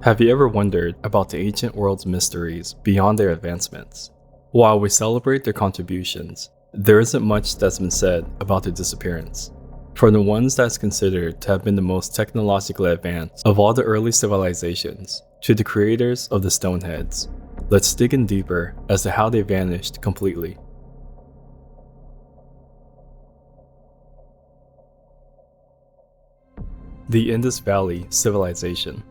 Have you ever wondered about the ancient world's mysteries beyond their advancements? While we celebrate their contributions, there isn't much that's been said about their disappearance. From the ones that's considered to have been the most technologically advanced of all the early civilizations, to the creators of the stoneheads, let's dig in deeper as to how they vanished completely. The Indus Valley Civilization.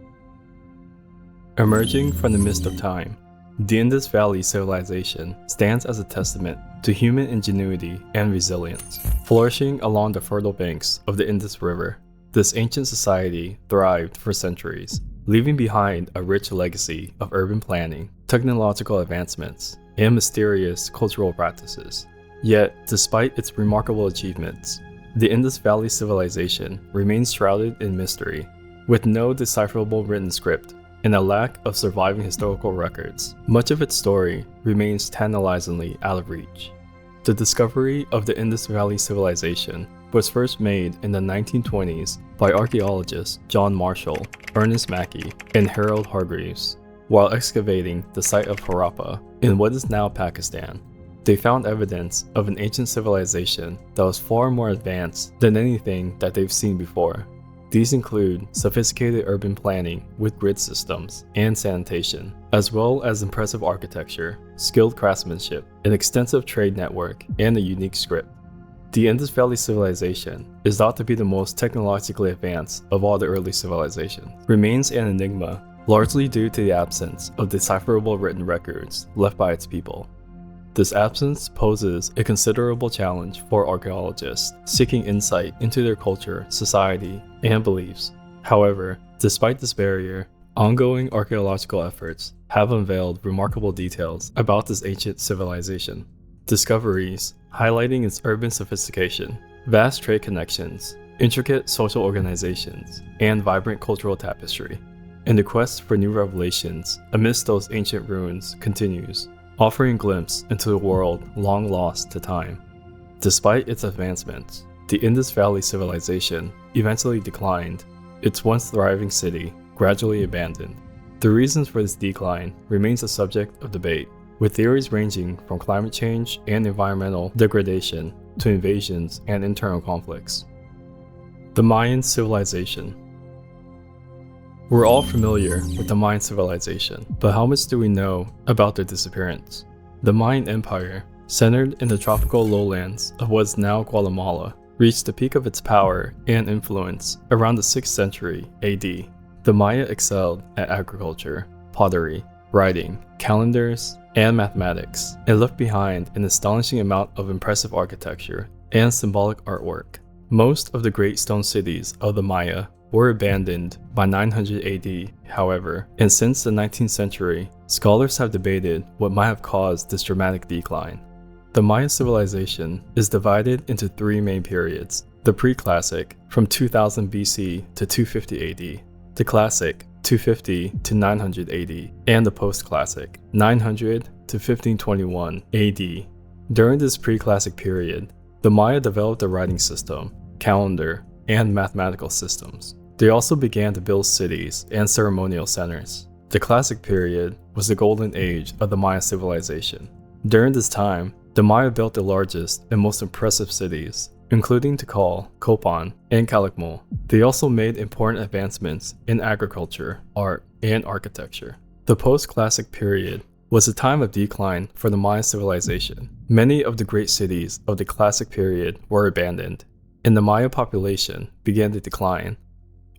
Emerging from the mist of time, the Indus Valley Civilization stands as a testament to human ingenuity and resilience. Flourishing along the fertile banks of the Indus River, this ancient society thrived for centuries, leaving behind a rich legacy of urban planning, technological advancements, and mysterious cultural practices. Yet, despite its remarkable achievements, the Indus Valley Civilization remains shrouded in mystery, with no decipherable written script and a lack of surviving historical records. Much of its story remains tantalizingly out of reach. The discovery of the Indus Valley Civilization was first made in the 1920s by archaeologists John Marshall, Ernest Mackey, and Harold Hargreaves. While excavating the site of Harappa in what is now Pakistan, they found evidence of an ancient civilization that was far more advanced than anything that they've seen before. These include sophisticated urban planning with grid systems and sanitation, as well as impressive architecture, skilled craftsmanship, an extensive trade network, and a unique script. The Indus Valley Civilization is thought to be the most technologically advanced of all the early civilizations. Remains an enigma, largely due to the absence of decipherable written records left by its people. This absence poses a considerable challenge for archaeologists seeking insight into their culture, society, and beliefs. However, despite this barrier, ongoing archaeological efforts have unveiled remarkable details about this ancient civilization. Discoveries highlighting its urban sophistication, vast trade connections, intricate social organizations, and vibrant cultural tapestry. And the quest for new revelations amidst those ancient ruins continues, offering a glimpse into the world long lost to time. Despite its advancements, the Indus Valley Civilization eventually declined, its once thriving city gradually abandoned. The reasons for this decline remains a subject of debate, with theories ranging from climate change and environmental degradation to invasions and internal conflicts. The Mayan Civilization. We're all familiar with the Mayan civilization, but how much do we know about their disappearance? The Mayan Empire, centered in the tropical lowlands of what is now Guatemala, reached the peak of its power and influence around the 6th century AD. The Maya excelled at agriculture, pottery, writing, calendars, and mathematics, and left behind an astonishing amount of impressive architecture and symbolic artwork. Most of the great stone cities of the Maya were abandoned by 900 AD, however, and since the 19th century, scholars have debated what might have caused this dramatic decline. The Maya civilization is divided into three main periods: the pre-classic, from 2000 BC to 250 AD, the classic, 250 to 900 AD, and the post-classic, 900 to 1521 AD. During this pre-classic period, the Maya developed a writing system, calendar, and mathematical systems. They also began to build cities and ceremonial centers. The classic period was the golden age of the Maya civilization. During this time, the Maya built the largest and most impressive cities, including Tikal, Copan, and Calakmul. They also made important advancements in agriculture, art, and architecture. The post-classic period was a time of decline for the Maya civilization. Many of the great cities of the classic period were abandoned, and the Maya population began to decline.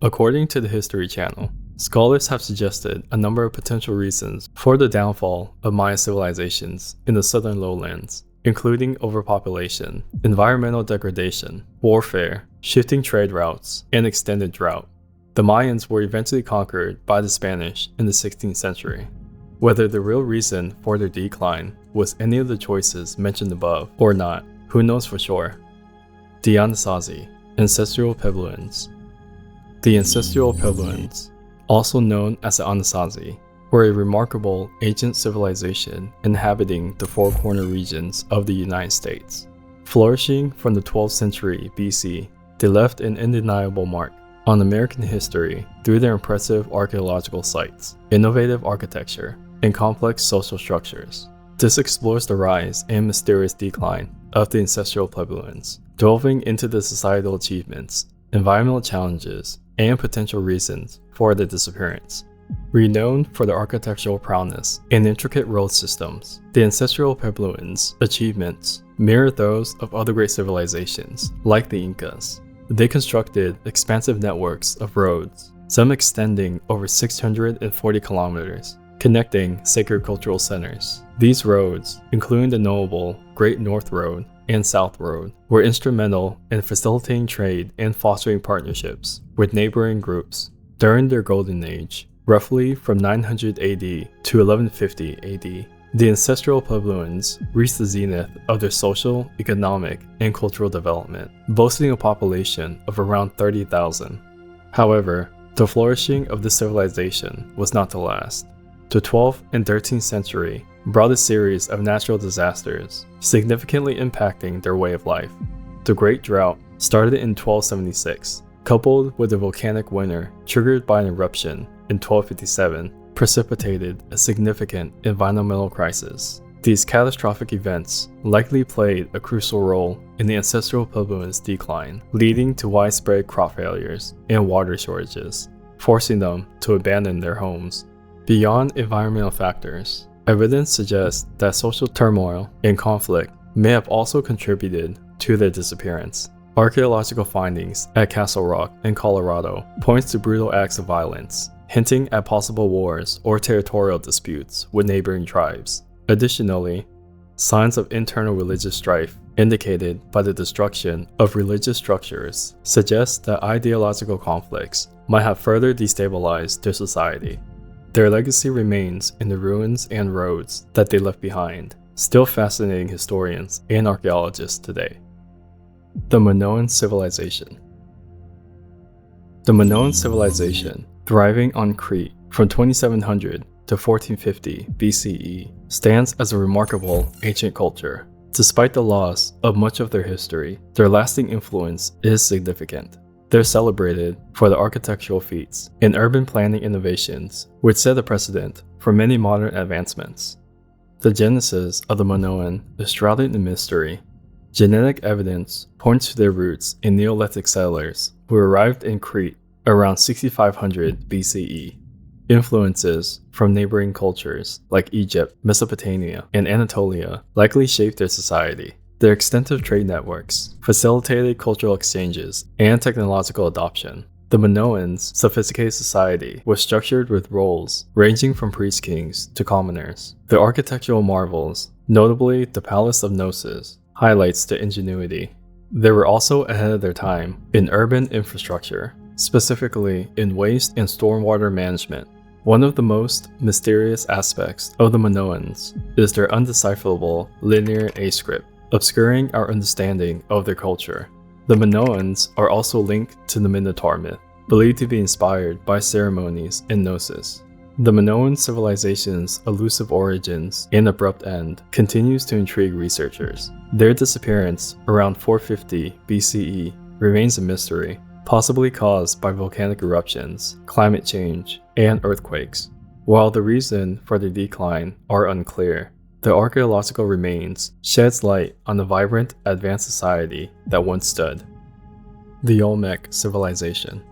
According to the History Channel, scholars have suggested a number of potential reasons for the downfall of Maya civilizations in the southern lowlands, including overpopulation, environmental degradation, warfare, shifting trade routes, and extended drought. The Mayans were eventually conquered by the Spanish in the 16th century. Whether the real reason for their decline was any of the choices mentioned above or not, who knows for sure. The Anasazi, Ancestral Puebloans. The Ancestral Puebloans, also known as the Anasazi, were a remarkable ancient civilization inhabiting the Four Corner regions of the United States. Flourishing from the 12th century BC, they left an undeniable mark. on American history through their impressive archaeological sites, innovative architecture, and complex social structures. This explores the rise and mysterious decline of the Ancestral Puebloans, delving into the societal achievements, environmental challenges, and potential reasons for their disappearance. Renowned for their architectural prowess and intricate road systems, the Ancestral Puebloans' achievements mirror those of other great civilizations, like the Incas. They constructed expansive networks of roads, some extending over 640 kilometers, connecting sacred cultural centers. These roads, including the notable Great North Road and South Road, were instrumental in facilitating trade and fostering partnerships with neighboring groups during their golden age, roughly from 900 AD to 1150 AD. The Ancestral Puebloans reached the zenith of their social, economic, and cultural development, boasting a population of around 30,000. However, the flourishing of this civilization was not to last. The 12th and 13th century brought a series of natural disasters, significantly impacting their way of life. The Great Drought started in 1276, coupled with a volcanic winter triggered by an eruption in 1257, precipitated a significant environmental crisis. These catastrophic events likely played a crucial role in the Ancestral Puebloans' decline, leading to widespread crop failures and water shortages, forcing them to abandon their homes. Beyond environmental factors, evidence suggests that social turmoil and conflict may have also contributed to their disappearance. Archaeological findings at Castle Rock in Colorado points to brutal acts of violence, hinting at possible wars or territorial disputes with neighboring tribes. Additionally, signs of internal religious strife indicated by the destruction of religious structures suggest that ideological conflicts might have further destabilized their society. Their legacy remains in the ruins and roads that they left behind, still fascinating historians and archaeologists today. The Minoan Civilization. The Minoan Civilization, thriving on Crete from 2700 to 1450 BCE, stands as a remarkable ancient culture. Despite the loss of much of their history, their lasting influence is significant. They're celebrated for their architectural feats and urban planning innovations, which set a precedent for many modern advancements. The genesis of the Minoan is shrouded in mystery. Genetic evidence points to their roots in Neolithic settlers who arrived in Crete around 6500 BCE. Influences from neighboring cultures like Egypt, Mesopotamia, and Anatolia likely shaped their society. Their extensive trade networks facilitated cultural exchanges and technological adoption. The Minoans' sophisticated society was structured with roles ranging from priest-kings to commoners. The architectural marvels, notably the Palace of Gnosis, highlights their ingenuity. They were also ahead of their time in urban infrastructure, specifically in waste and stormwater management. One of the most mysterious aspects of the Minoans is their undecipherable linear A script, obscuring our understanding of their culture. The Minoans are also linked to the Minotaur myth, believed to be inspired by ceremonies in Gnosis. The Minoan civilization's elusive origins and abrupt end continues to intrigue researchers. Their disappearance around 450 BCE remains a mystery, possibly caused by volcanic eruptions, climate change, and earthquakes. While the reason for their decline are unclear, the archaeological remains sheds light on the vibrant, advanced society that once stood. The Olmec Civilization.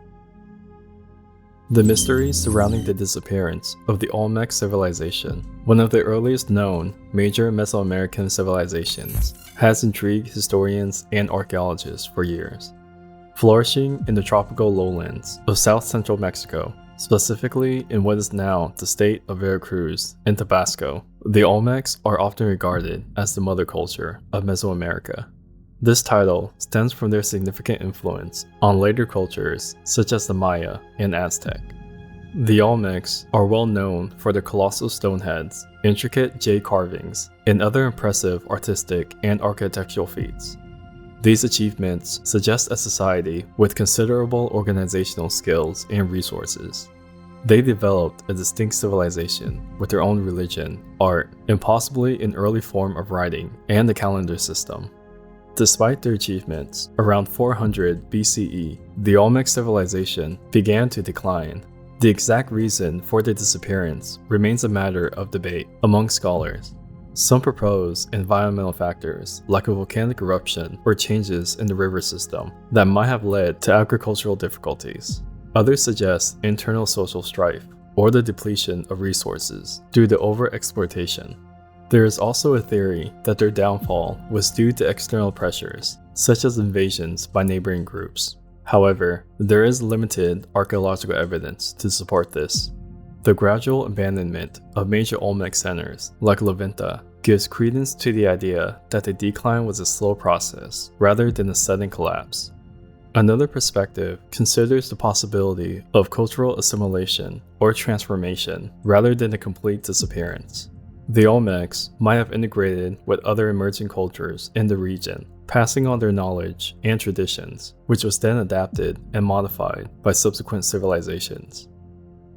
The mystery surrounding the disappearance of the Olmec Civilization, one of the earliest known major Mesoamerican civilizations, has intrigued historians and archaeologists for years. Flourishing in the tropical lowlands of south-central Mexico, specifically in what is now the state of Veracruz and Tabasco, the Olmecs are often regarded as the mother culture of Mesoamerica. This title stems from their significant influence on later cultures such as the Maya and Aztec. The Olmecs are well known for their colossal stone heads, intricate jade carvings, and other impressive artistic and architectural feats. These achievements suggest a society with considerable organizational skills and resources. They developed a distinct civilization with their own religion, art, and possibly an early form of writing and a calendar system. Despite their achievements, around 400 BCE, the Olmec Civilization began to decline. The exact reason for their disappearance remains a matter of debate among scholars. Some propose environmental factors like a volcanic eruption or changes in the river system that might have led to agricultural difficulties. Others suggest internal social strife or the depletion of resources due to overexploitation. There is also a theory that their downfall was due to external pressures, such as invasions by neighboring groups. However, there is limited archaeological evidence to support this. The gradual abandonment of major Olmec centers, like Levinta, gives credence to the idea that the decline was a slow process rather than a sudden collapse. Another perspective considers the possibility of cultural assimilation or transformation rather than a complete disappearance. The Olmecs might have integrated with other emerging cultures in the region, passing on their knowledge and traditions, which was then adapted and modified by subsequent civilizations.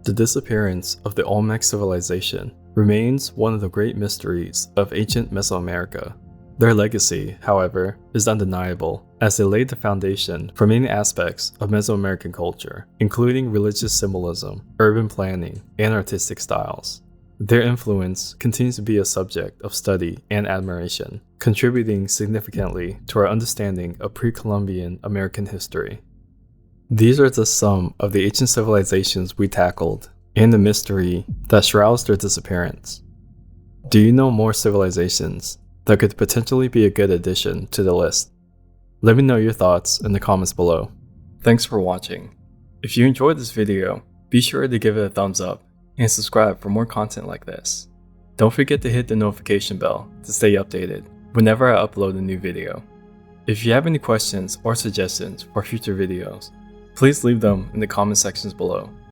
The disappearance of the Olmec civilization remains one of the great mysteries of ancient Mesoamerica. Their legacy, however, is undeniable, as they laid the foundation for many aspects of Mesoamerican culture, including religious symbolism, urban planning, and artistic styles. Their influence continues to be a subject of study and admiration, contributing significantly to our understanding of pre-Columbian American history. These are just some of the ancient civilizations we tackled, and the mystery that shrouds their disappearance. Do you know more civilizations that could potentially be a good addition to the list? Let me know your thoughts in the comments below. Thanks for watching. If you enjoyed this video, be sure to give it a thumbs up and subscribe for more content like this. Don't forget to hit the notification bell to stay updated whenever I upload a new video. If you have any questions or suggestions for future videos, please leave them in the comment sections below.